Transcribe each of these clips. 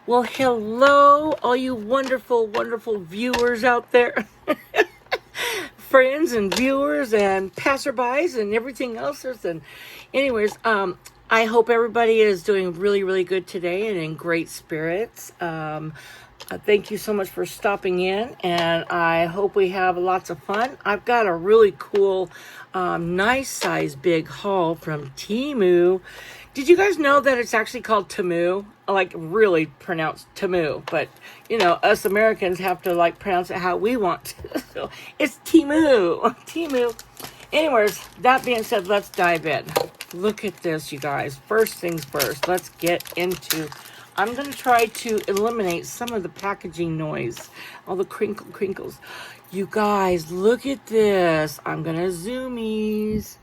Well, hello, all you wonderful, wonderful viewers out there. Friends and viewers and passerbys and everything else. And anyways, I hope everybody is doing really, really good today and in great spirits. Thank you so much for stopping in, and I hope we have lots of fun. I've got a really cool, nice size big haul from Temu. Did you guys know that it's actually called Temu? Like really pronounced Temu, but you know, us Americans have to like pronounce it how we want to. So it's Temu. Temu. Anyways, that being said, let's dive in. Look at this, you guys. First things first, let's get into. I'm going to try to eliminate some of the packaging noise, all the crinkles. You guys, look at this. I'm going to zoomies.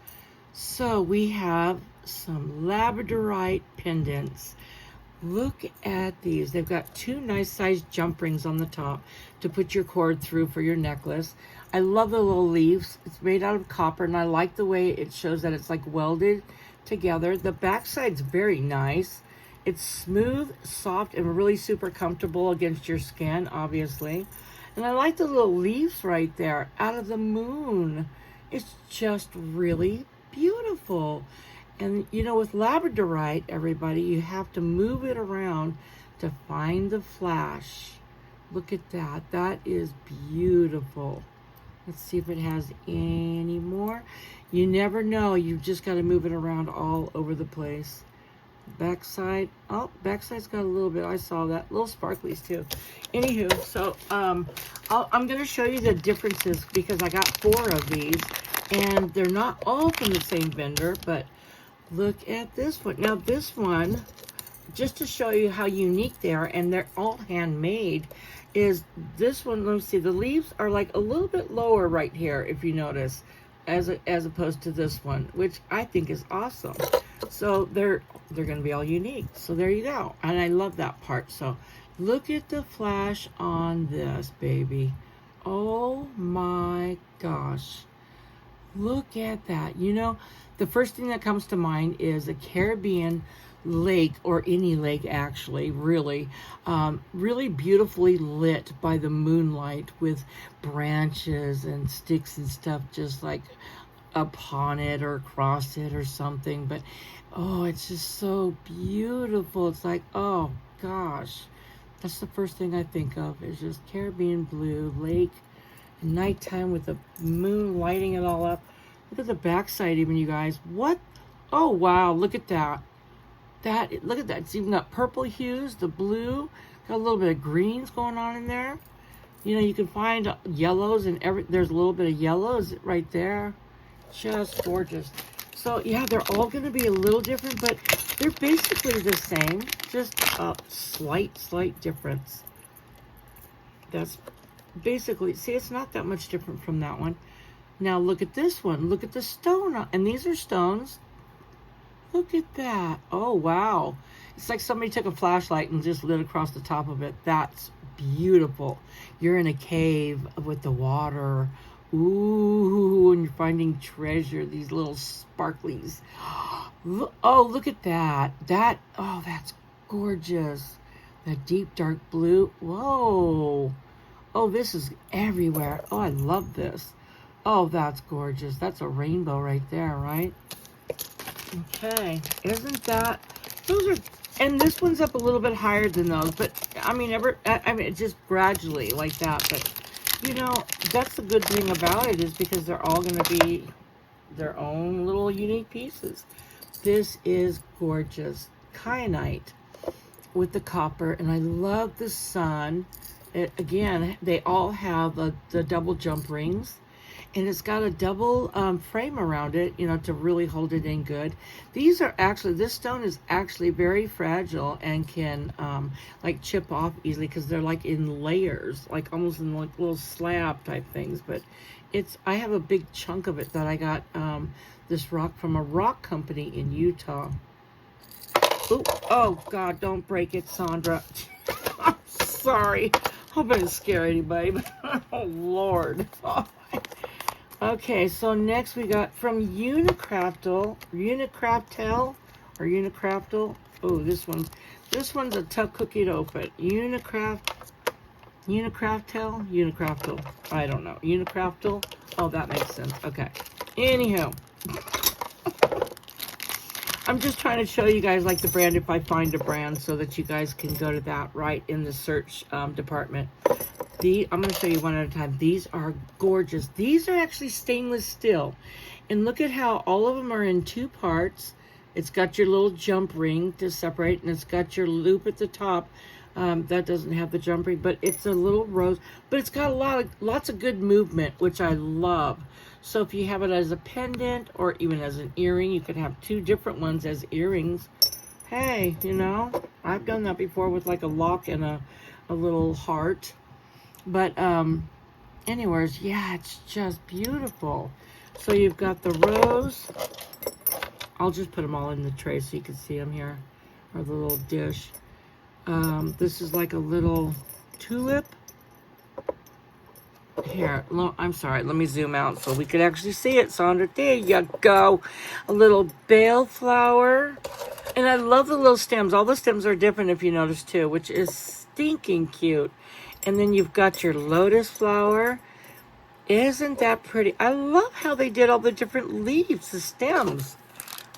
So we have some labradorite pendants. Look at these. They've got two nice sized jump rings on the top to put your cord through for your necklace. I love the little leaves. It's made out of copper, and I like the way it shows that it's like welded together. The backside's very nice. It's smooth, soft, and really super comfortable against your skin, obviously. And I like the little leaves right there out of the moon. It's just really beautiful. And you know, with labradorite, everybody, you have to move it around to find the flash. Look at that. That is beautiful. Let's see if it has any more. You never know. You've just got to move it around all over the place. Backside, oh, backside's got a little bit, I saw that, little sparklies too. Anywho, so I'm going to show you the differences because I got 4 of these and they're not all from the same vendor, but look at this one. Now this one, just to show you how unique they are, and they're all handmade, is this one. Let me see, the leaves are like a little bit lower right here, if you notice, as opposed to this one, which I think is awesome. So they're going to be all unique. So there you go. And I love that part. So look at the flash on this, baby. Oh my gosh. Look at that. You know, the first thing that comes to mind is a Caribbean lake, or any lake actually, really beautifully lit by the moonlight with branches and sticks and stuff just like upon it or across it or something. But oh, it's just so beautiful. It's like, oh gosh, that's the first thing I think of, is just Caribbean blue lake, nighttime with the moon lighting it all up. Look at the backside even, you guys. What? Oh wow, look at that. Look at that. It's even got purple hues, the blue, got a little bit of greens going on in there. You know, you can find yellows, and there's a little bit of yellows right there. Just gorgeous. So yeah, they're all going to be a little different, but they're basically the same, just a slight difference. That's basically, see, it's not that much different from that one. Now look at this one. Look at the stone, and these are stones. Look at that. Oh wow, it's like somebody took a flashlight and just lit across the top of it. That's beautiful. You're in a cave with the water. Ooh, and you're finding treasure, these little sparklies. Oh, look at that. Oh, that's gorgeous. That deep dark blue. Whoa. Oh, this is everywhere. Oh, I love this. Oh, that's gorgeous. That's a rainbow right there, right? Okay. Isn't that, those are, and this one's up a little bit higher than those, but I mean, it's just gradually like that, but you know, that's the good thing about it, is because they're all going to be their own little unique pieces. This is gorgeous. Kyanite with the copper, and I love the sun. Again, they all have the double jump rings, and it's got a double frame around it, you know, to really hold it in good. These are actually, this stone is actually very fragile and can like chip off easily because they're like in layers, like almost in like little slab type things. But I have a big chunk of it that I got this rock from a rock company in Utah. Ooh, oh God, don't break it, Sandra. I'm sorry. Hope I didn't scare anybody, but oh Lord. Oh. Okay, so next we got from Unicraftel. Oh, this one. This one's a tough cookie to open. Unicraftel? I don't know. Unicraftel? Oh, that makes sense. Okay. Anyhow. I'm just trying to show you guys like the brand if I find a brand so that you guys can go to that right in the search department. I'm going to show you one at a time. These are gorgeous. These are actually stainless steel. And look at how all of them are in 2 parts. It's got your little jump ring to separate, and it's got your loop at the top. That doesn't have the jump ring, but it's a little rose. But it's got lots of good movement, which I love. So if you have it as a pendant or even as an earring, you could have 2 different ones as earrings. Hey, you know, I've done that before with like a lock and a little heart. But anyways, yeah, it's just beautiful. So you've got the rose. I'll just put them all in the tray so you can see them here, or the little dish. This is like a little tulip. Here, I'm sorry, let me zoom out so we could actually see it, Sandra. There you go. A little bale flower. And I love the little stems. All the stems are different if you notice too, which is stinking cute. And then you've got your lotus flower. Isn't that pretty? I love how they did all the different leaves, the stems.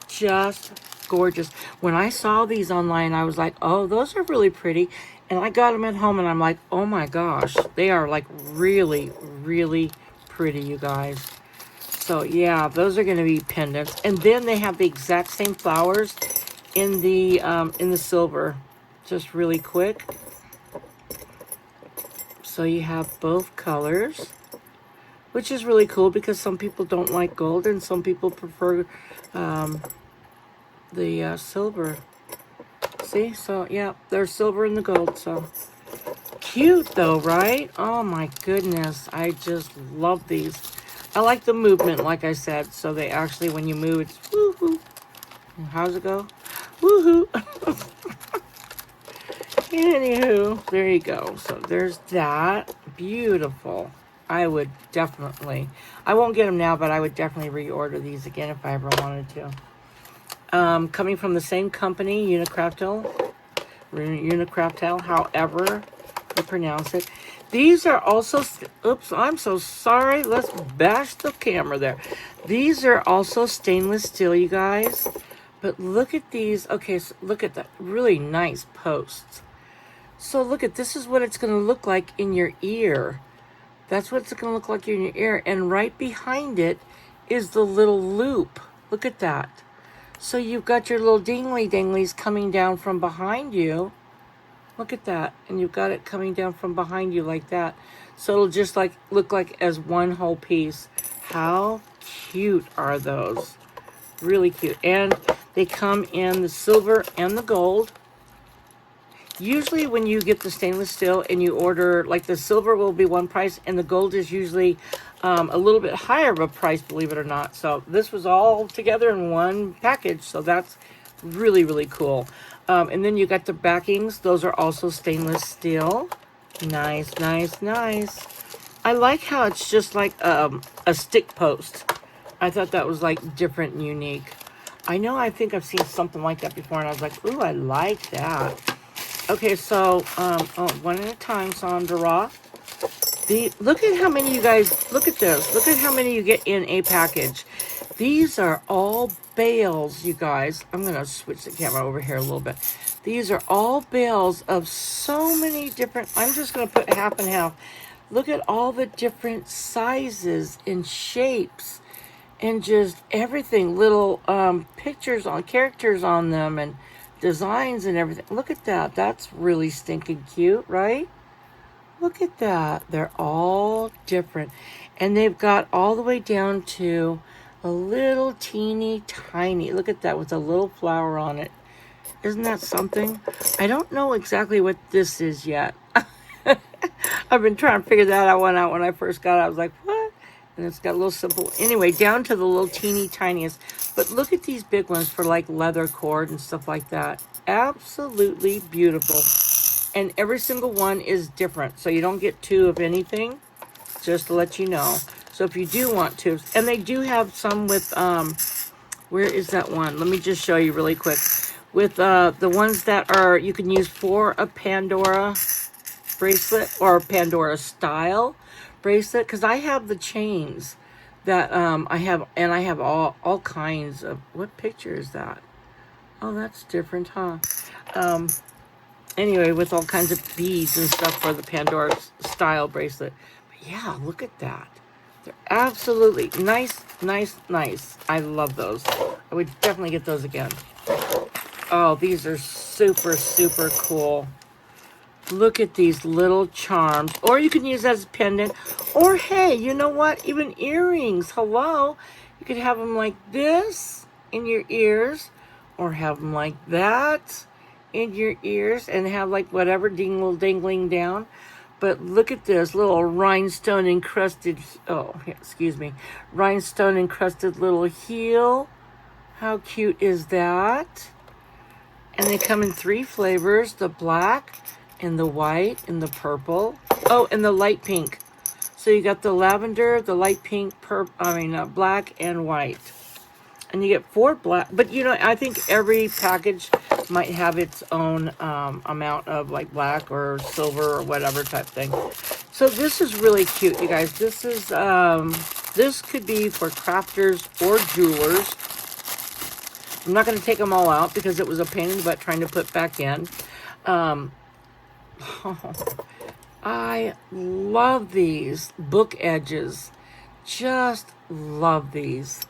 Just gorgeous. When I saw these online, I was like, oh, those are really pretty. And I got them at home and I'm like, oh my gosh, they are like really, really pretty, you guys. So yeah, those are going to be pendants. And then they have the exact same flowers in the silver. Just really quick. So you have both colors, which is really cool because some people don't like gold and some people prefer the silver. See, so yeah, there's silver and the gold. So cute though, right? Oh my goodness, I just love these. I like the movement, like I said. So they actually, when you move, it's woohoo. How's it go? Woohoo. Anywho, there you go. So there's that. Beautiful. I would definitely, I won't get them now, but I would definitely reorder these again if I ever wanted to. Coming from the same company, Unicraftel, however you pronounce it. These are also, oops, I'm so sorry. Let's bash the camera there. These are also stainless steel, you guys. But look at these. Okay, so look at that. Really nice posts. So look at, this is what it's going to look like in your ear. That's what it's going to look like in your ear. And right behind it is the little loop. Look at that. So you've got your little dingly-danglies coming down from behind you. Look at that. And you've got it coming down from behind you like that. So it'll just like look like as one whole piece. How cute are those? Really cute. And they come in the silver and the gold. Usually when you get the stainless steel and you order, like the silver will be one price and the gold is usually a little bit higher of a price, believe it or not. So this was all together in one package. So that's really, really cool. And then you got the backings. Those are also stainless steel. Nice, nice, nice. I like how it's just like a stick post. I thought that was like different and unique. I know, I think I've seen something like that before and I was like, ooh, I like that. Okay, so one at a time, Sandra. Look at how many you guys, look at this. Look at how many you get in a package. These are all bales, you guys. I'm going to switch the camera over here a little bit. These are all bales of so many different, I'm just going to put half and half. Look at all the different sizes and shapes and just everything. Little pictures on, characters on them and designs and everything. Look at that. That's really stinking cute, right? Look at that. They're all different. And they've got all the way down to a little teeny tiny. Look at that with a little flower on it. Isn't that something? I don't know exactly what this is yet. I've been trying to figure that one out when I first got it. I was like, what? And it's got a little simple. Anyway, down to the little teeny tiniest. But look at these big ones for like leather cord and stuff like that. Absolutely beautiful. And every single one is different. So you don't get 2 of anything. Just to let you know. So if you do want to. And they do have some with, where is that one? Let me just show you really quick. with the ones that are you can use for a Pandora bracelet or Pandora style bracelet, because I have the chains that I have, and I have all kinds of. What picture is that? Oh, that's different, huh? Anyway, with all kinds of beads and stuff for the Pandora style bracelet. But yeah, look at that. They're absolutely nice, nice, nice. I love those. I would definitely get those again. Oh, these are super, super cool. Look at these little charms. Or you can use that as a pendant. Or, hey, you know what? Even earrings. Hello. You could have them like this in your ears. Or have them like that in your ears. And have like whatever dingle dingling down. But look at this little rhinestone encrusted. Oh, excuse me. Rhinestone encrusted little heel. How cute is that? And they come in 3 flavors, the black and the white and the purple. Oh, and the light pink. So you got the lavender, the light pink, black and white. And you get 4 black. But, you know, I think every package might have its own amount of, like, black or silver or whatever type thing. So this is really cute, you guys. This is, this could be for crafters or jewelers. I'm not going to take them all out because it was a pain in the butt trying to put back in. I love these book edges. Just love these.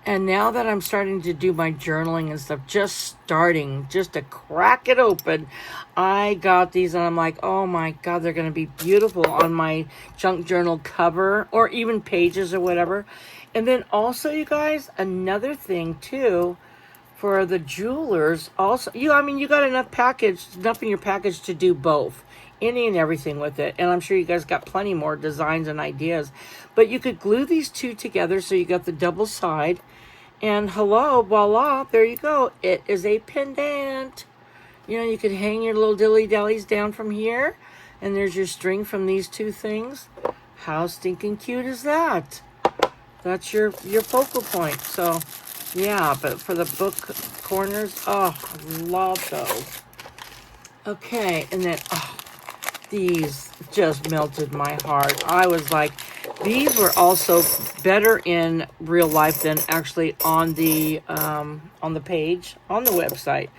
And now that I'm starting to do my journaling and stuff, just to crack it open, I got these and I'm like, oh my God, they're going to be beautiful on my junk journal cover or even pages or whatever. And then also, you guys, another thing too, for the jewelers, also, you got enough in your package to do both, any and everything with it. And I'm sure you guys got plenty more designs and ideas. But you could glue these 2 together so you got the double side. And hello, voila, there you go. It is a pendant. You know, you could hang your little dilly-dallies down from here. And there's your string from these 2 things. How stinking cute is that? That's your focal point. So, yeah, but for the book corners, oh, I love those. Okay, and then, oh, these just melted my heart. I was like, these were also better in real life than actually on the page, on the website.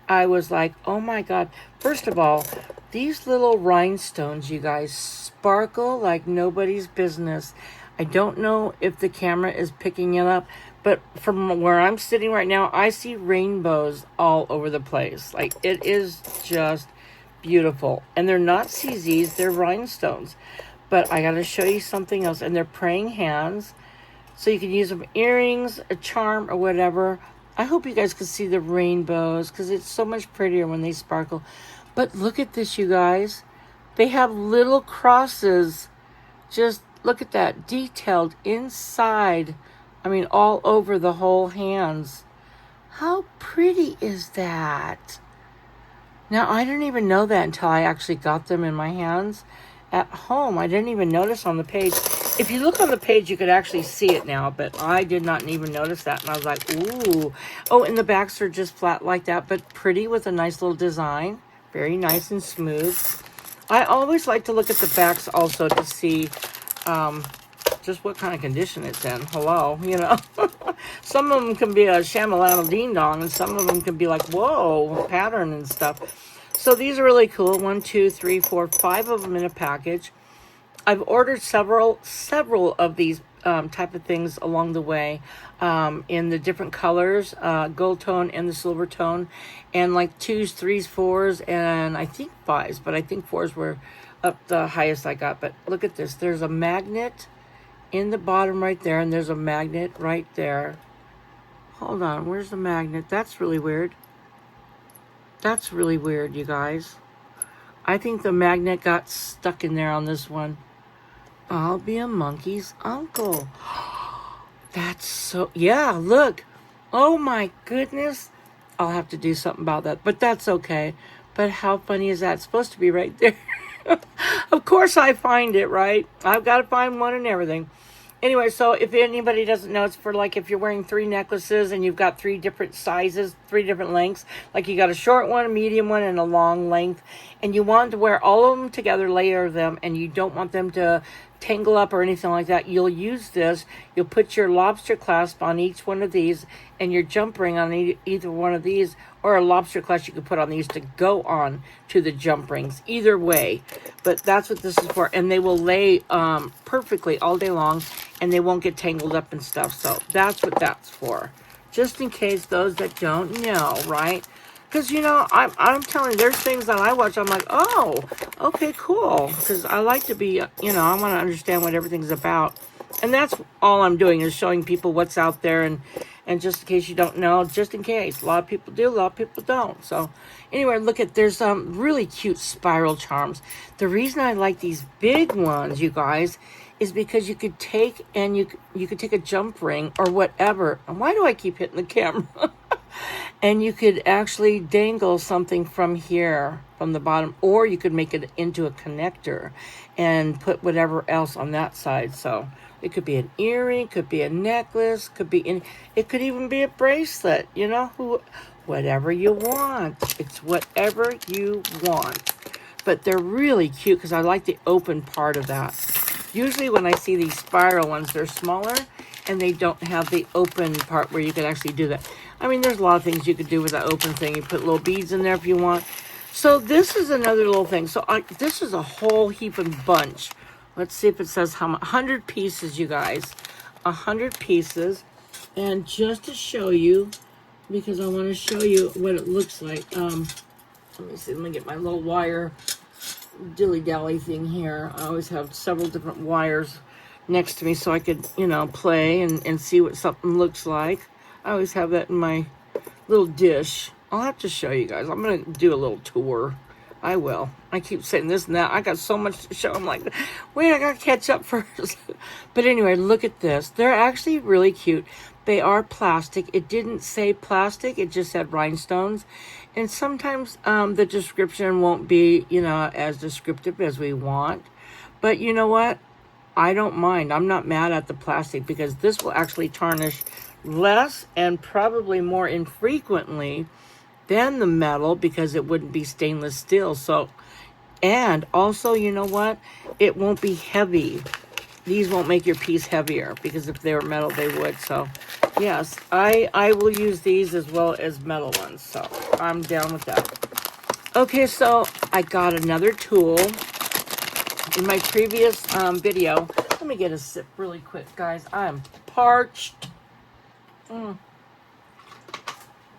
I was like, oh my God. First of all, these little rhinestones, you guys, sparkle like nobody's business. I don't know if the camera is picking it up, but from where I'm sitting right now, I see rainbows all over the place. Like, it is just beautiful. And they're not CZs, they're rhinestones. But I got to show you something else. And they're praying hands. So you can use them earrings, a charm, or whatever. I hope you guys can see the rainbows because it's so much prettier when they sparkle. But look at this, you guys. They have little crosses. Just look at that. Detailed inside. I mean, all over the whole hands. How pretty is that? Now, I didn't even know that until I actually got them in my hands at home. I didn't even notice on the page. If you look on the page, you could actually see it now, but I did not even notice that. And I was like, ooh. Oh, and the backs are just flat like that, but pretty with a nice little design. Very nice and smooth. I always like to look at the backs also to see just what kind of condition it's in. Hello, you know. Some of them can be a shamalama ding dong, and some of them can be like, whoa, pattern and stuff. So these are really cool. 1, 2, 3, 4, 5 of them in a package. I've ordered several of these type of things along the way in the different colors, gold tone and the silver tone, and like 2s, 3s, 4s, and I think 5s, but I think 4s were up the highest I got. But look at this. There's a magnet in the bottom right there, and there's a magnet right there. Hold on, where's the magnet? That's really weird. That's really weird, you guys. I think the magnet got stuck in there on this one. I'll be a monkey's uncle. That's so... Yeah, look. Oh my goodness. I'll have to do something about that. But that's okay. But how funny is that? It's supposed to be right there. Of course I find it, right? I've got to find one and everything. Anyway, so if anybody doesn't know, it's for like if you're wearing 3 necklaces and you've got 3 different sizes, 3 different lengths. Like you got a short one, a medium one, and a long length. And you want to wear all of them together, layer them, and you don't want them to tangle up or anything like that. You'll use this. You'll put your lobster clasp on each one of these and your jump ring on either one of these, or a lobster clasp you could put on these to go on to the jump rings. Either way, but that's what this is for. And they will lay perfectly all day long, and they won't get tangled up and stuff. So that's what that's for. Just in case those that don't know, right? Because, you know, I'm telling you, there's things that I watch, I'm like, oh, okay, cool. Because I like to be, you know, I want to understand what everything's about. And that's all I'm doing, is showing people what's out there. And just in case you don't know, just in case. A lot of people do, a lot of people don't. So anyway, look at, there's really cute spiral charms. The reason I like these big ones, you guys, is because you could take, and you could take a jump ring or whatever. And why do I keep hitting the camera? And you could actually dangle something from here, from the bottom, or you could make it into a connector and put whatever else on that side. So it could be an earring, could be a necklace, it could even be a bracelet, you know, whatever you want. It's whatever you want. But they're really cute because I like the open part of that. Usually when I see these spiral ones, they're smaller and they don't have the open part where you can actually do that. I mean, there's a lot of things you could do with that open thing. You put little beads in there if you want. So this is another little thing. So this is a whole heap and bunch. Let's see if it says how much. 100 pieces, you guys. 100 pieces. And just to show you, because I want to show you what it looks like. Let me see. Let me get my little wire dilly-dally thing here. I always have several different wires next to me so I could, you know, play and see what something looks like. I always have that in my little dish. I'll have to show you guys. I'm going to do a little tour. I will. I keep saying this and that. I got so much to show. I'm like, wait, I got to catch up first. But anyway, look at this. They're actually really cute. They are plastic. It didn't say plastic. It just said rhinestones. And sometimes the description won't be, you know, as descriptive as we want. But you know what? I don't mind. I'm not mad at the plastic because this will actually tarnish less and probably more infrequently than the metal because it wouldn't be stainless steel. So, and also, you know what? It won't be heavy. These won't make your piece heavier because if they were metal, they would. So, yes, I will use these as well as metal ones. So, I'm down with that. Okay, so I got another tool. In my previous video, let me get a sip really quick, guys. I'm parched.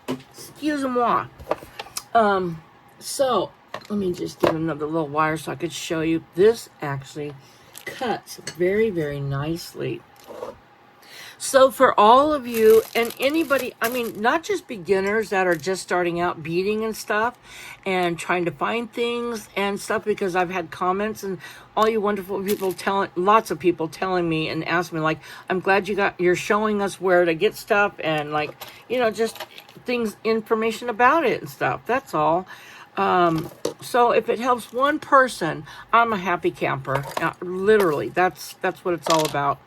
Excuse-moi. So, let me just get another little wire so I could show you. This actually cuts very, very nicely. So for all of you and anybody, I mean, not just beginners that are just starting out beading and stuff and trying to find things and stuff, because I've had comments and all you wonderful people lots of people telling me and asking me like, I'm glad you're showing us where to get stuff and like, you know, just things, information about it and stuff. That's all. So if it helps one person, I'm a happy camper. Literally, that's what it's all about.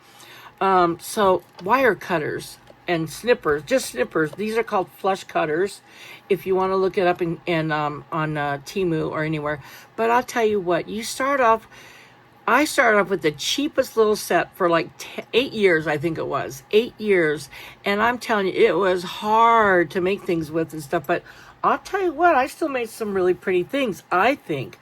So wire cutters and snippers, just snippers. These are called flush cutters. If you want to look it up on Temu or anywhere. But I'll tell you what, I started off with the cheapest little set for like 8 years, I think it was. 8 years. And I'm telling you, it was hard to make things with and stuff. But I'll tell you what, I still made some really pretty things, I think.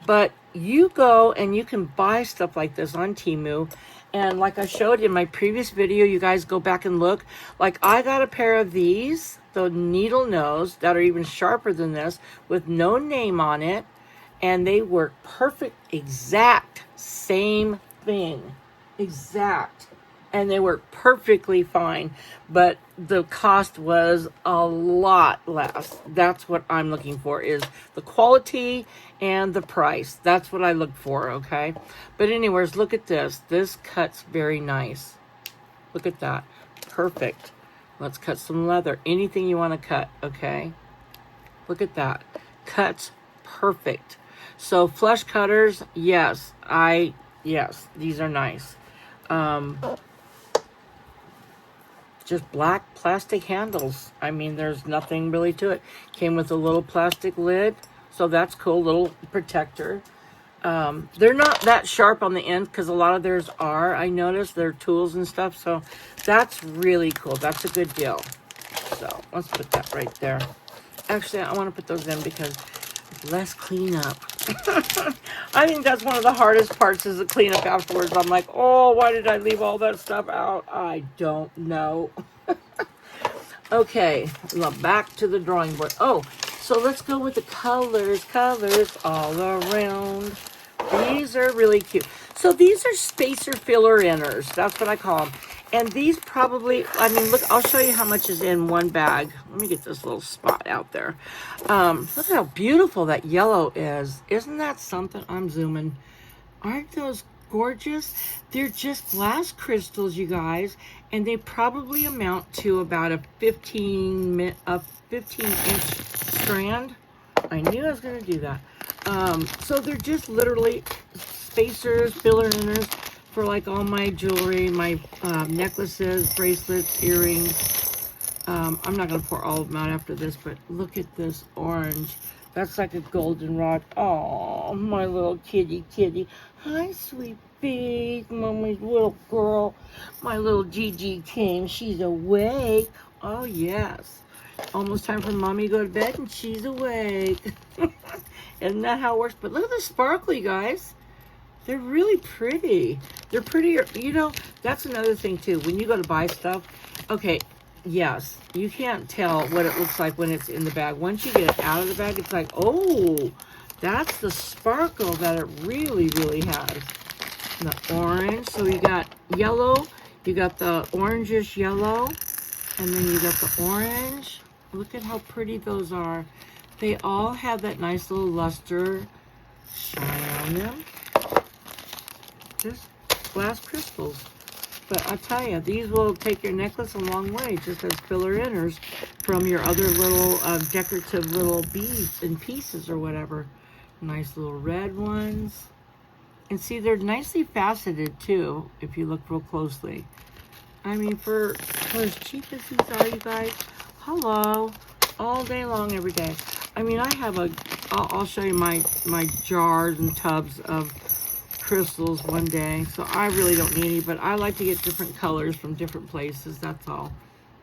But you go and you can buy stuff like this on Temu. And like I showed in my previous video, you guys go back and look. Like I got a pair of these, the needle nose, that are even sharper than this, with no name on it. And they work perfect, exact same thing. Exact. And they work perfectly fine. But the cost was a lot less. That's what I'm looking for, is the quality and the price. That's what I look for, okay? But anyways, look at this. This cuts very nice. Look at that. Perfect. Let's cut some leather. Anything you want to cut, okay? Look at that. Cuts perfect. So flush cutters, yes, these are nice. just black plastic handles. I mean, there's nothing really to it. Came with a little plastic lid, so that's cool, little protector. They're not that sharp on the end because a lot of theirs are. I noticed they're tools and stuff, so that's really cool. That's a good deal. So let's put that right there. Actually, I want to put those in because it's less cleanup. I think that's one of the hardest parts is the cleanup afterwards. I'm like, oh, why did I leave all that stuff out? I don't know. Okay, now back to the drawing board. Oh, so let's go with the colors. Colors all around. These are really cute. So these are spacer filler inners. That's what I call them. And these probably, I mean, look, I'll show you how much is in one bag. Let me get this little spot out there. Look how beautiful that yellow is. Isn't that something? I'm zooming. Aren't those gorgeous? They're just glass crystals, you guys. And they probably amount to about a 15-inch strand. I knew I was going to do that. So they're just literally spacers, filler inners for like all my jewelry, my necklaces, bracelets, earrings. I'm not going to pour all of them out after this, but look at this orange. That's like a goldenrod. Oh, my little kitty. Hi, sweet baby, mommy's little girl. My little Gigi came. She's awake. Oh, yes. Almost time for mommy to go to bed, and she's awake. Isn't that how it works? But look at the sparkly, guys. They're really pretty. They're prettier. You know, that's another thing, too. When you go to buy stuff, okay, yes, you can't tell what it looks like when it's in the bag. Once you get it out of the bag, it's like, oh, that's the sparkle that it really, really has. And the orange. So you got yellow. You got the orangish yellow. And then you got the orange. Look at how pretty those are. They all have that nice little luster shine on them. Just glass crystals. But I tell you, these will take your necklace a long way, just as filler inners from your other little decorative little beads and pieces or whatever. Nice little red ones. And see, they're nicely faceted too, if you look real closely. I mean, for as cheap as these are, you guys, hello, all day long, every day. I mean, I have I'll show you my jars and tubs of crystals one day. So I really don't need any, but I like to get different colors from different places, that's all.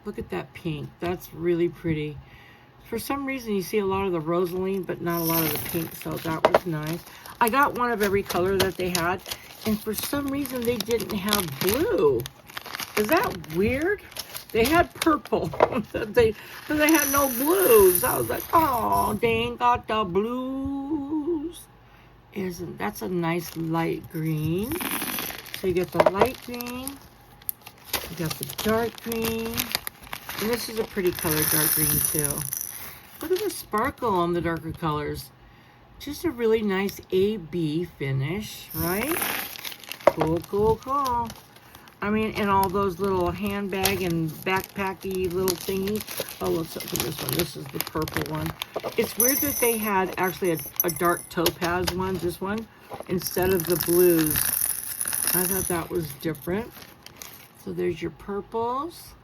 Look at that pink. That's really pretty. For some reason, you see a lot of the rosaline, but not a lot of the pink, so that was nice. I got one of every color that they had, and for some reason, they didn't have blue. Is that weird? They had purple, but they had no blues. I was like, oh, they ain't got the blues. That's a nice light green. So you get the light green, you got the dark green, and this is a pretty color, dark green too. Look at the sparkle on the darker colors. Just a really nice AB finish, right? Cool, cool, cool. I mean, and all those little handbag and backpacky little thingies. Oh, let's open this one. This is the purple one. It's weird that they had actually a dark topaz one, this one, instead of the blues. I thought that was different. So there's your purples.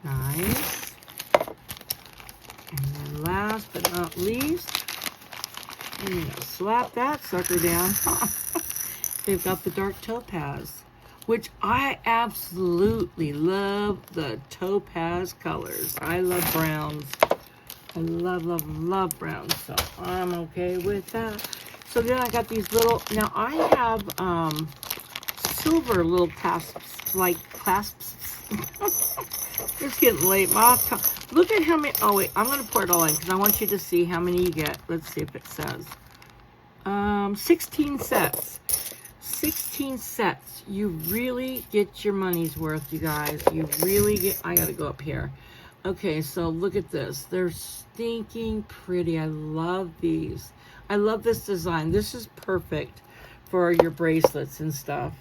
Nice. And then last but not least, I'm going to slap that sucker down. They've got the dark topaz, which I absolutely love the topaz colors. I love browns. I love, love, love browns, so I'm okay with that. So then I got these little, now I have silver little clasps, like clasps. It's getting late. Look at how many, oh wait, I'm going to pour it all in because I want you to see how many you get. Let's see if it says. 16 sets. 16 sets. You really get your money's worth, you guys. You really get, I gotta go up here. Okay, so look at this. They're stinking pretty. I love these. I love this design. This is perfect for your bracelets and stuff.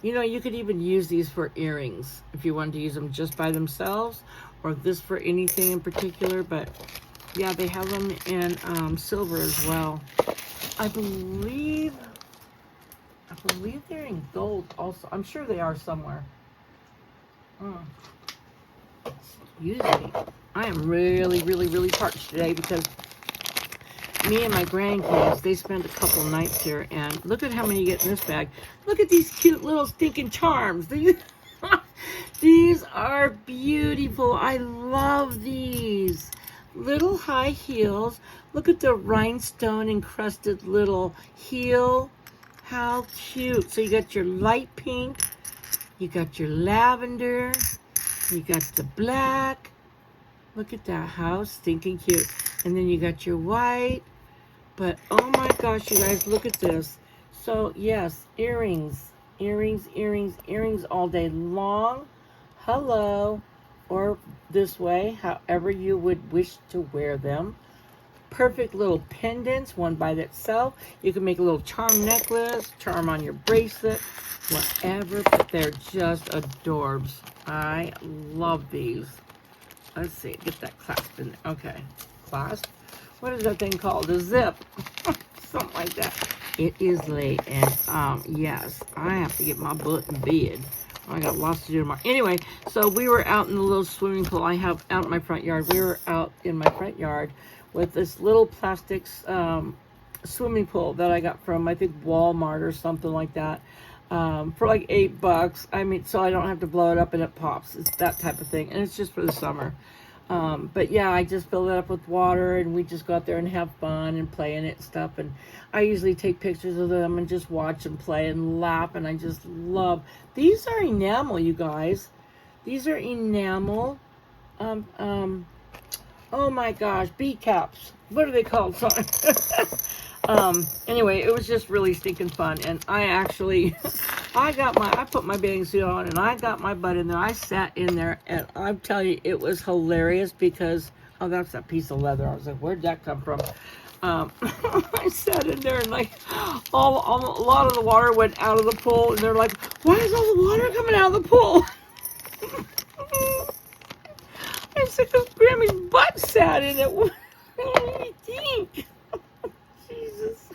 You know, you could even use these for earrings if you wanted to use them just by themselves, or this for anything in particular. But yeah, they have them in silver as well. I believe they're in gold also. I'm sure they are somewhere. Excuse me. I am really, really, really parched today because me and my grandkids, they spent a couple nights here, and look at how many you get in this bag. Look at these cute little stinking charms. These are beautiful. I love these. Little high heels. Look at the rhinestone encrusted little heel. How cute. So you got your light pink, you got your lavender, you got the black. Look at that, how stinking cute. And then you got your white. But oh my gosh, you guys, look at this. So yes, earrings, earrings, earrings, earrings all day long. Hello, or this way, however you would wish to wear them. Perfect little pendants, one by itself. You can make a little charm necklace, charm on your bracelet, whatever, but they're just adorbs. I love these. Let's see, get that clasp in there. Okay, clasp. What is that thing called? A zip. Something like that. It is late, and yes, I have to get my butt in bed. I got lots to do tomorrow. Anyway, so we were out in the little swimming pool I have out in my front yard. We were out in my front yard with this little plastic swimming pool that I got from, I think, Walmart or something like that, for like $8. I mean, so I don't have to blow it up and it pops. It's that type of thing, and it's just for the summer. But yeah, I just fill it up with water, and we just go out there and have fun and play in it and stuff. And I usually take pictures of them and just watch them play and laugh. And I just love, these are enamel, you guys. These are enamel. Oh my gosh, bead caps. What are they called? Sorry. Anyway, it was just really stinking fun. And I actually, I put my bathing suit on and I got my butt in there. I sat in there, and I'm telling you, it was hilarious because, oh, that's that piece of leather. I was like, where'd that come from? I sat in there, and like, a lot of the water went out of the pool, and they're like, why is all the water coming out of the pool? I said, because Grammy's butt sat in it. What do you think? Jesus.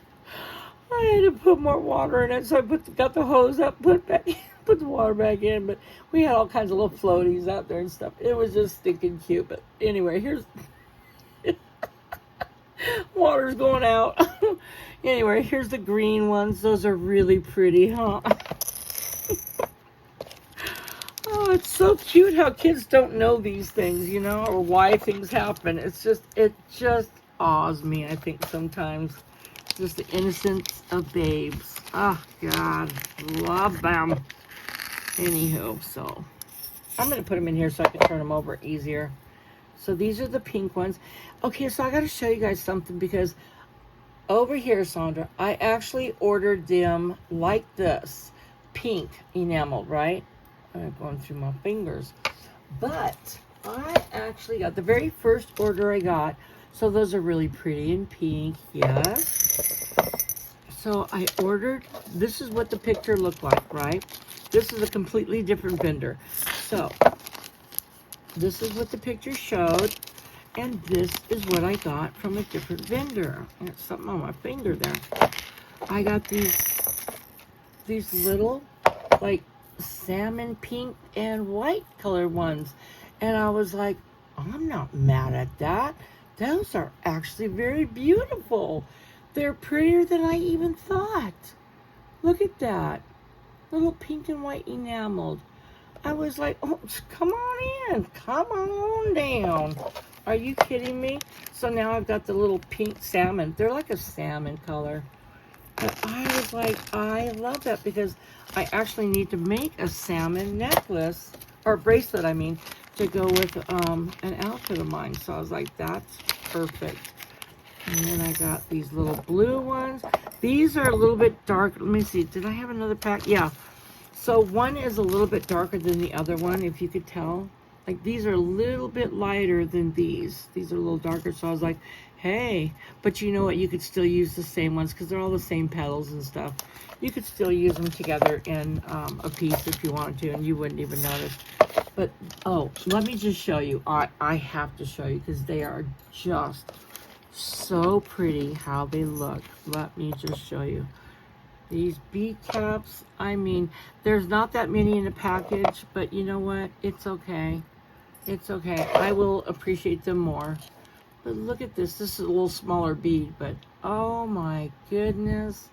I had to put more water in it, so I got the hose up, put the water back in, but we had all kinds of little floaties out there and stuff. It was just stinking cute. But anyway, here's water's going out. Anyway, here's the green ones. Those are really pretty, huh? Oh, it's so cute how kids don't know these things, you know, or why things happen. It just awes me, I think, sometimes. Just the innocence of babes. Oh, God. Love them. Anywho, so I'm going to put them in here so I can turn them over easier. So these are the pink ones. Okay, so I got to show you guys something, because over here, Sandra, I actually ordered them like this. Pink enameled, right? I'm going through my fingers. But I actually got the very first order I got. So those are really pretty in pink, yes. So I ordered, this is what the picture looked like, right? This is a completely different vendor. So this is what the picture showed, and this is what I got from a different vendor. And it's something on my finger there. I got these little, like, salmon pink and white colored ones. And I was like, I'm not mad at that. Those are actually very beautiful. They're prettier than I even thought. Look at that. Little pink and white enameled. I was like, oh, come on in. Come on down. Are you kidding me? So now I've got the little pink salmon. They're like a salmon color. But I was like, I love that, because I actually need to make a salmon necklace, or bracelet, I mean, to go with an outfit of mine. So I was like, that's perfect. And then I got these little blue ones. These are a little bit dark. Let me see. Did I have another pack? Yeah. So one is a little bit darker than the other one, if you could tell. Like, these are a little bit lighter than these. These are a little darker. So I was like, hey. But you know what? You could still use the same ones, because they're all the same petals and stuff. You could still use them together in a piece if you wanted to, and you wouldn't even notice. But, oh, let me just show you. I have to show you, because they are just so pretty how they look. Let me just show you. These bead caps, I mean, there's not that many in the package, but you know what? It's okay. It's okay. I will appreciate them more. But look at this. This is a little smaller bead, but oh my goodness.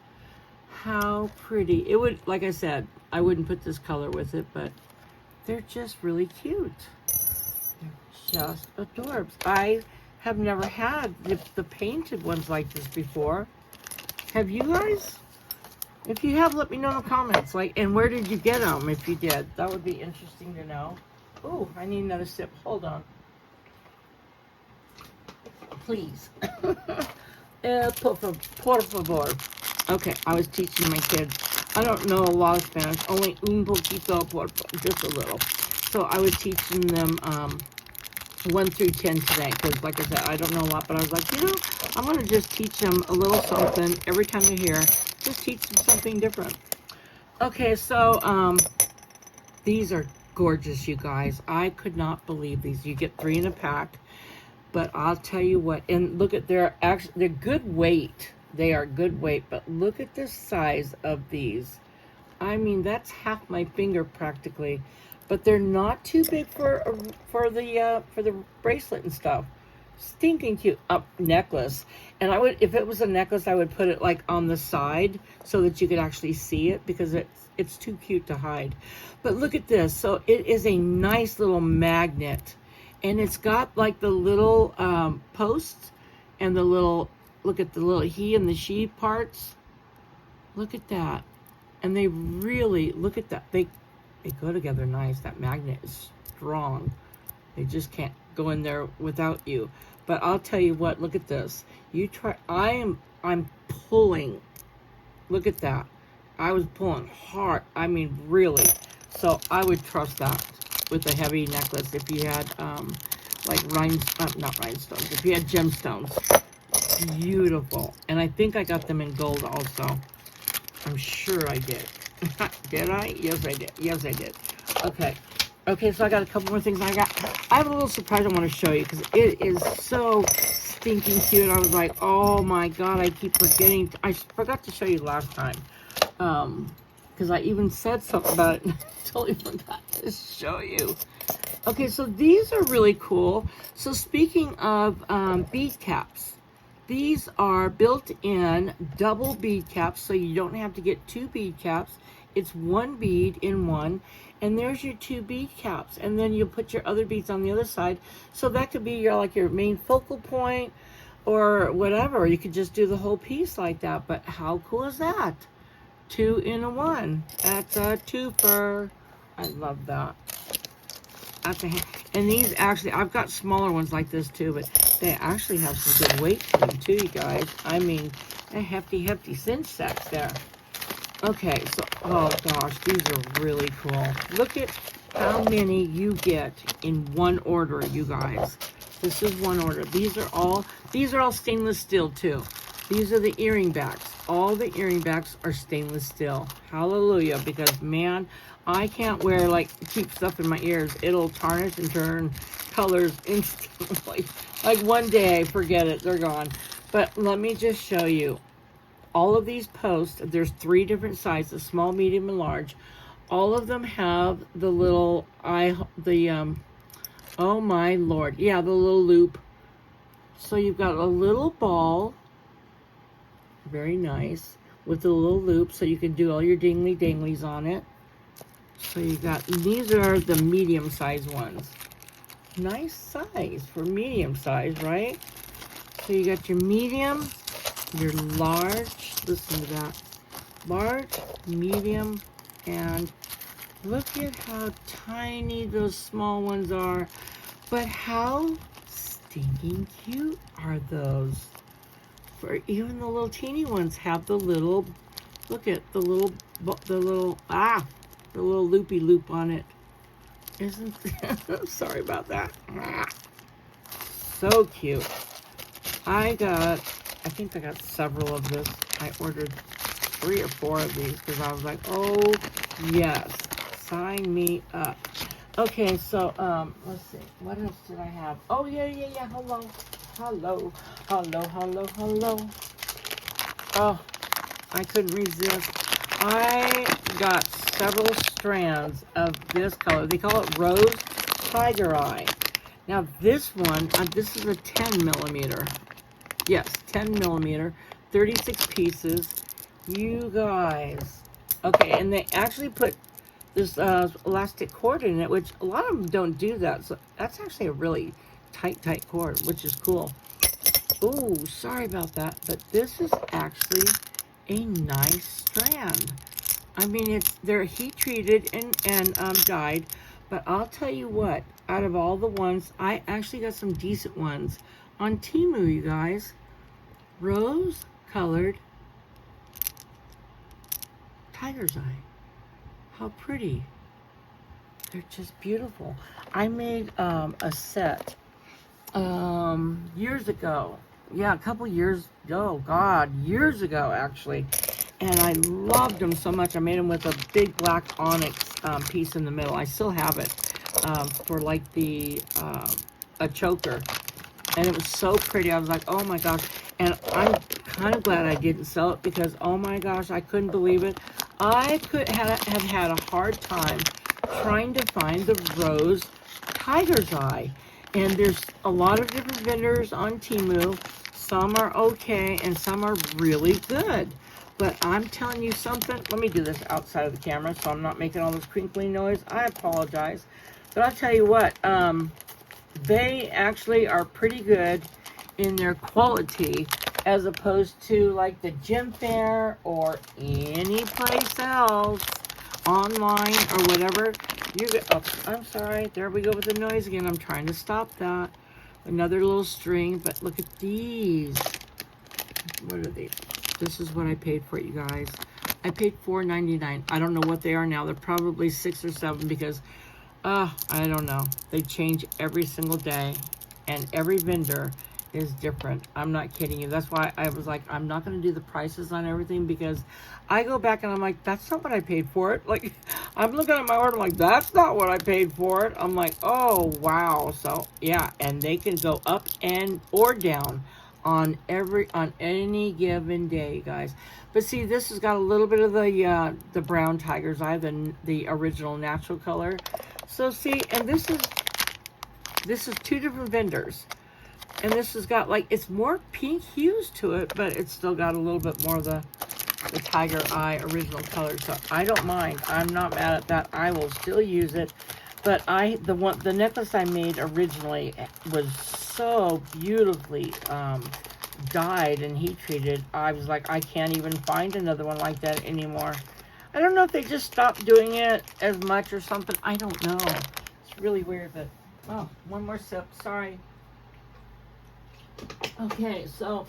How pretty. It would, like I said, I wouldn't put this color with it, but they're just really cute. They're just adorbs. I have never had the painted ones like this before. Have you guys? If you have, let me know in the comments. Like, and where did you get them? If you did, that would be interesting to know. Oh, I need another sip. Hold on, please. Por favor. Okay, I was teaching my kids. I don't know a lot of Spanish, only un poquito, just a little. So I was teaching them 1 through 10 today, because like I said, I don't know a lot, but I was like, you know, I'm going to just teach them a little something every time they're here. Just teach them something different. Okay, so these are gorgeous, you guys. I could not believe these. You get 3 in a pack, but I'll tell you what, and look at they're good weight. They are good weight, but look at the size of these. I mean, that's half my finger practically, but they're not too big for the bracelet and stuff. Stinking cute necklace. And I would, if it was a necklace, I would put it like on the side so that you could actually see it, because it's too cute to hide. But look at this. So it is a nice little magnet, and it's got like the little posts and the little, look at the little he and the she parts. Look at that. And they really, look at that. They go together nice. That magnet is strong. They just can't go in there without you. But I'll tell you what, look at this. You try, I'm pulling. Look at that. I was pulling hard. I mean, really. So I would trust that with a heavy necklace if you had like not rhinestones, if you had gemstones. Beautiful. And I think I got them in gold also. I'm sure I did. Did I? Yes, I did. Yes, I did. Okay. Okay, so I got a couple more things. I have a little surprise I want to show you, because it is so stinking cute. I was like, oh my God, I keep forgetting. I forgot to show you last time. Because I even said something about it and I totally forgot to show you. Okay, so these are really cool. So speaking of bead caps, these are built-in double bead caps, so you don't have to get 2 bead caps. It's 1 bead in one, and there's your 2 bead caps, and then you'll put your other beads on the other side. So that could be your main focal point or whatever. You could just do the whole piece like that. But how cool is that? 2 in a 1. That's a twofer. I love that. And these actually, I've got smaller ones like this too, but they actually have some good weight to them too, you guys. I mean, a hefty cinch sacks there. Okay, so, oh gosh, these are really cool. Look at how many you get in one order, you guys. This is one order. These are all stainless steel too. These are the earring backs. All the earring backs are stainless steel. Hallelujah, because man, I can't wear cheap stuff in my ears. It'll tarnish and turn colors instantly. Like one day, forget it, they're gone. But let me just show you. All of these posts, there's 3 different sizes, small, medium, and large. All of them have the little oh my Lord. Yeah, the little loop. So you've got a little ball, very nice, with a little loop so you can do all your dingly danglies on it. So you got, these are the medium size ones. Nice size for medium size, right? So you got your medium, your large, listen to that. Large, medium, and look at how tiny those small ones are. But how stinking cute are those? For even the little teeny ones have the little, look at the little loopy loop on it. Isn't sorry about that. So cute. I think I got several of this. I ordered 3 or 4 of these because I was like, oh yes, sign me up. Okay, so let's see, what else did I have? Oh yeah, hello. Oh, I couldn't resist. I got several strands of this color. They call it Rose Tiger Eye. Now this one, this is a 10 millimeter. Yes, 10 millimeter, 36 pieces. You guys. Okay, and they actually put this elastic cord in it, which a lot of them don't do that. So that's actually a really tight cord, which is cool. Oh, sorry about that, but this is actually a nice strand. I mean, they're heat treated and dyed, but I'll tell you what, out of all the ones, I actually got some decent ones on Temu, you guys. Rose colored tiger's eye. How pretty. They're just beautiful. I made a set years ago. Yeah, a couple years, oh God, years ago actually. And I loved them so much. I made them with a big black onyx piece in the middle. I still have it for like a choker. And it was so pretty. I was like, oh my gosh. And I'm kind of glad I didn't sell it because, oh my gosh, I couldn't believe it. I have had a hard time trying to find the rose tiger's eye. And there's a lot of different vendors on Temu. Some are okay and some are really good. But I'm telling you something. Let me do this outside of the camera so I'm not making all this crinkling noise. I apologize. But I'll tell you what, they actually are pretty good in their quality as opposed to like the gym fair or any place else online or whatever. Oh, I'm sorry. There we go with the noise again. I'm trying to stop that. Another little string, but look at these. What are these? This is what I paid for it, you guys. I paid $4.99. I don't know what they are now. They're probably 6 or 7 because, I don't know. They change every single day, and every vendor is different. I'm not kidding you. That's why I was like, I'm not going to do the prices on everything because I go back and I'm like, that's not what I paid for it. Like, I'm looking at my order, I'm like, that's not what I paid for it. I'm like, oh, wow. So, yeah, and they can go up and or down on any given day, you guys. But see, this has got a little bit of the brown tiger's eye, the original natural color. So see, and this is 2 different vendors. And this has got like, it's more pink hues to it, but it's still got a little bit more of the tiger eye original color. So I don't mind. I'm not mad at that. I will still use it. But the necklace I made originally was so beautifully dyed and heat treated. I was like, I can't even find another one like that anymore. I don't know if they just stopped doing it as much or something. I don't know. It's really weird, but oh, one more sip. Sorry. Okay, so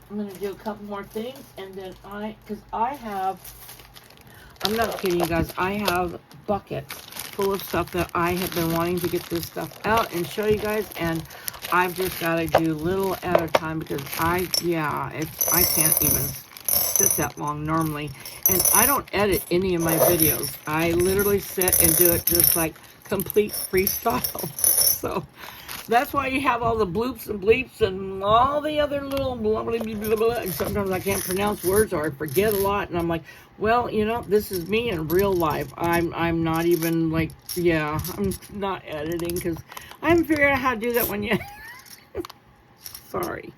I'm going to do a couple more things, and then I'm not kidding you guys, I have buckets full of stuff that I have been wanting to get this stuff out and show you guys, and I've just got to do little at a time because I can't even sit that long normally, and I don't edit any of my videos. I literally sit and do it just like complete freestyle. So that's why you have all the bloops and bleeps and all the other little blah, blah, blah, blah, blah, and sometimes I can't pronounce words or I forget a lot, and I'm like, well, you know, this is me in real life. I'm not even like, yeah, I'm not editing because I haven't figured out how to do that one yet. Sorry.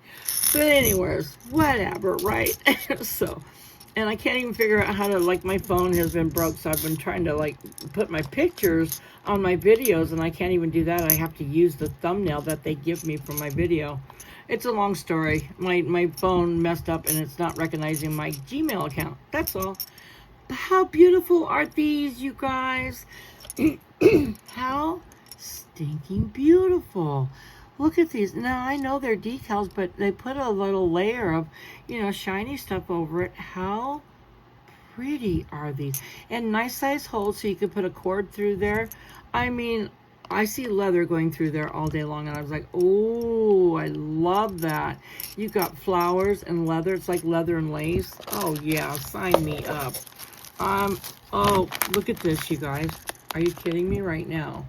But anyways, whatever, right? So, and I can't even figure out how to, like, my phone has been broke, so I've been trying to, like, put my pictures on my videos, and I can't even do that. I have to use the thumbnail that they give me for my video. It's a long story. My phone messed up, and it's not recognizing my Gmail account. That's all. But how beautiful are these, you guys? How stinking beautiful. Look at these. Now, I know they're decals, but they put a little layer of, you know, shiny stuff over it. How pretty are these? And nice size holes so you could put a cord through there. I mean, I see leather going through there all day long, and I was like, oh, I love that. You got flowers and leather. It's like leather and lace. Oh, yeah, sign me up. Oh, look at this, you guys. Are you kidding me right now?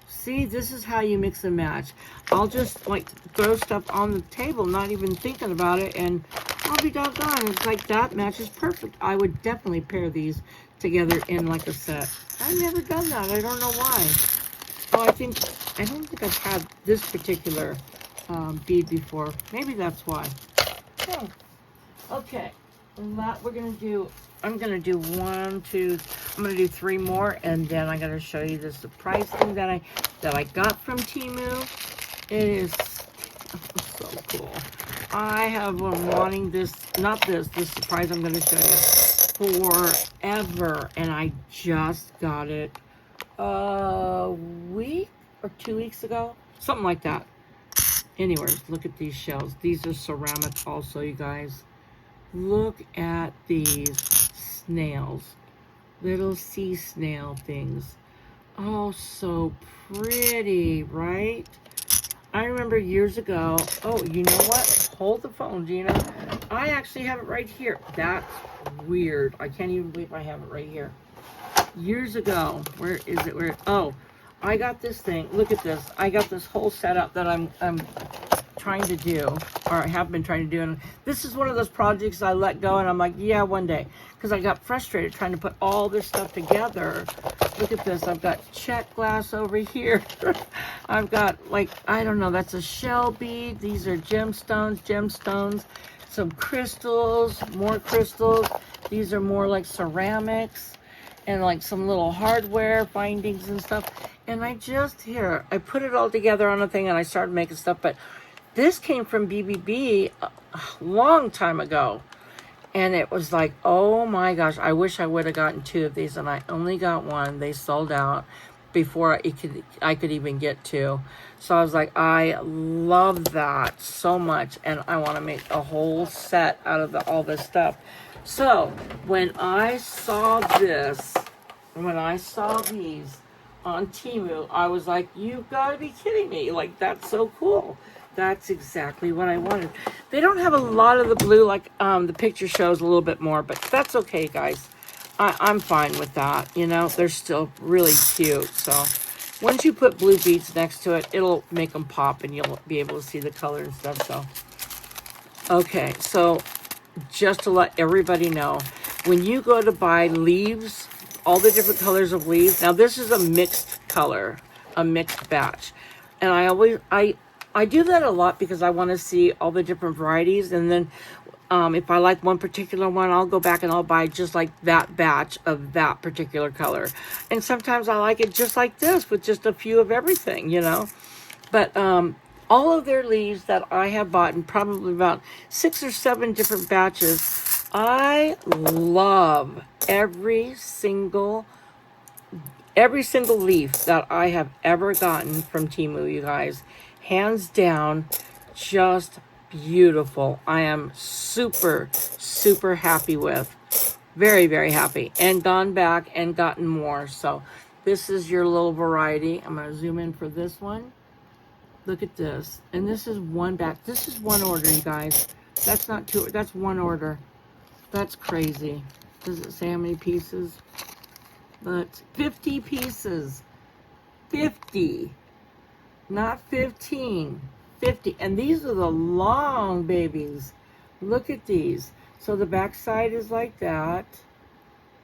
See, this is how you mix and match. I'll just, like, throw stuff on the table, not even thinking about it, and I'll be doggone. It's like that matches perfect. I would definitely pair these together in, like, a set. I've never done that. I don't know why. Oh, I don't think I've had this particular bead before. Maybe that's why. Oh, okay. That we're gonna do. I'm gonna do one, two. I'm gonna do three more, and then I'm gonna show you the surprise thing that I got from Temu. It is so cool. I have been wanting this, not this surprise I'm gonna show you forever, and I just got it a week or 2 weeks ago, something like that. Anyways, look at these shells. These are ceramic also, you guys. Look at these snails. Little sea snail things. Oh, so pretty, right? I remember years ago. Oh, you know what? Hold the phone, Gina. I actually have it right here. That's weird. I can't even believe I have it right here. Years ago. Where is it? Where? Oh, I got this thing. Look at this. I got this whole setup that I'm trying to do, or I have been trying to do, and this is one of those projects I let go, and I'm like, yeah, one day, because I got frustrated trying to put all this stuff together. Look at this. I've got check glass over here. I've got, like, I don't know, that's a shell bead. These are gemstones, some crystals, more crystals. These are more like ceramics, and like some little hardware findings and stuff. And I put it all together on a thing, and I started making stuff. But this came from BBB a long time ago, and it was like, oh my gosh, I wish I would have gotten two of these, and I only got one. They sold out before I could even get two. So I was like, I love that so much, and I want to make a whole set out of all this stuff. So when I saw these on Temu, I was like, you've got to be kidding me. Like, that's so cool. That's exactly what I wanted. They don't have a lot of the blue, like the picture shows a little bit more, but that's okay, guys. I'm fine with that. You know, they're still really cute. So once you put blue beads next to it, it'll make them pop, and you'll be able to see the color and stuff. So, okay, so just to let everybody know, when you go to buy leaves, all the different colors of leaves. Now this is a mixed color, a mixed batch, and I do that a lot because I want to see all the different varieties, and then if I like one particular one, I'll go back and I'll buy just like that batch of that particular color. And sometimes I like it just like this, with just a few of everything, you know. But all of their leaves that I have bought, in probably about 6 or 7 different batches, I love every single leaf that I have ever gotten from Temu, you guys. Hands down, just beautiful. I am super, super happy with. Very, very happy. And gone back and gotten more. So this is your little variety. I'm going to zoom in for this one. Look at this. And this is one batch. This is one order, you guys. That's not two. That's one order. That's crazy. Does it say how many pieces? But 50 pieces. 50. Not 15. 50. And these are the long babies. Look at these. So the back side is like that.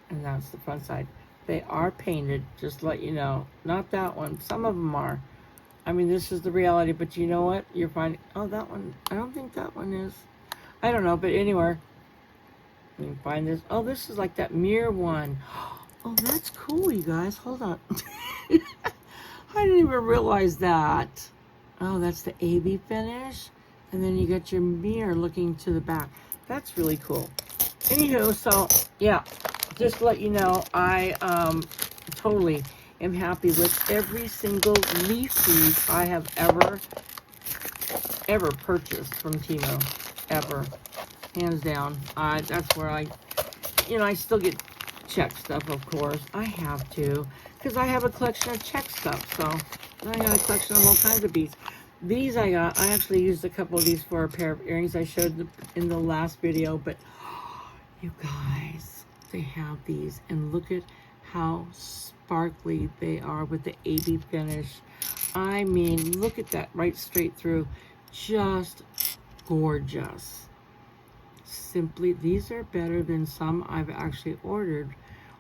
And that's the front side. They are painted, just to let you know. Not that one. Some of them are. I mean, this is the reality. But you know what? You're finding... Oh, that one. I don't think that one is. I don't know. But anyway... You can find this. Oh, this is like that mirror one. Oh, that's cool, you guys. Hold on. I didn't even realize that. Oh, that's the AB finish. And then you got your mirror looking to the back. That's really cool. Anywho, so, yeah. Just to let you know, I totally am happy with every single leaf piece I have ever purchased from Temu. Ever. Hands down. That's where I still get check stuff, of course. I have to, because I have a collection of check stuff. So, and I got a collection of all kinds of beads. These I actually used a couple of these for a pair of earrings I showed in the last video. But, you guys, they have these. And look at how sparkly they are with the AB finish. I mean, look at that right straight through. Just gorgeous. Simply, these are better than some I've actually ordered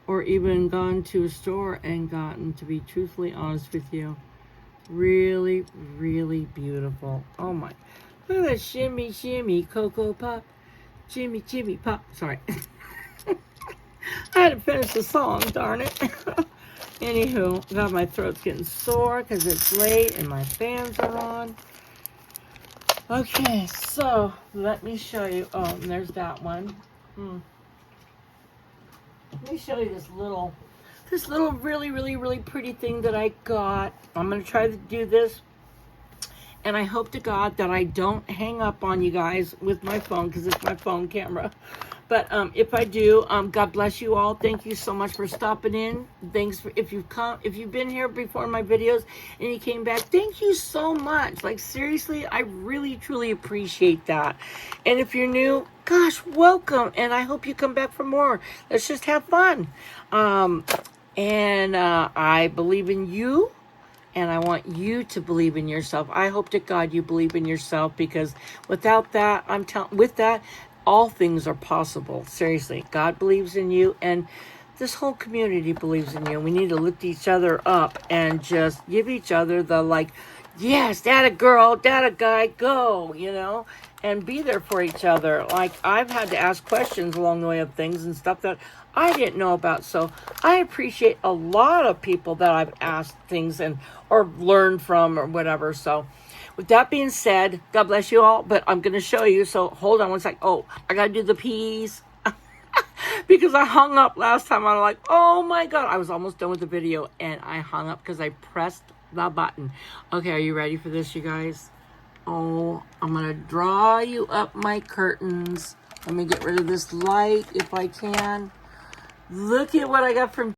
or even gone to a store and gotten, to be truthfully honest with you. Really, really beautiful. Oh my. Look at that shimmy, shimmy, Cocoa Pop. Jimmy, Jimmy Pop. Sorry. I had to finish the song, darn it. Anywho, God, my throat's getting sore because it's late and my fans are on. Okay, so let me show you. Oh, and there's that one. Let me show you this little really, really, really pretty thing that I got. I'm going to try to do this. And I hope to God that I don't hang up on you guys with my phone because it's my phone camera. But if I do, God bless you all. Thank you so much for stopping in. Thanks for if you've been here before in my videos and you came back. Thank you so much. Like seriously, I really truly appreciate that. And if you're new, gosh, welcome. And I hope you come back for more. Let's just have fun. I believe in you. And I want you to believe in yourself. I hope to God you believe in yourself because without that, with that, all things are possible. Seriously, God believes in you and this whole community believes in you. We need to lift each other up and just give each other the like, yes, that a girl, that a guy, go, and be there for each other. Like I've had to ask questions along the way of things and stuff that I didn't know about. So I appreciate a lot of people that I've asked things or learned from or whatever. So with that being said, God bless you all, but I'm going to show you. So hold on one sec. Oh, I got to do the peas because I hung up last time. I was like, oh my God, I was almost done with the video and I hung up because I pressed the button. Okay. Are you ready for this, you guys? Oh, I'm going to draw you up my curtains. Let me get rid of this light if I can. Look at what I got from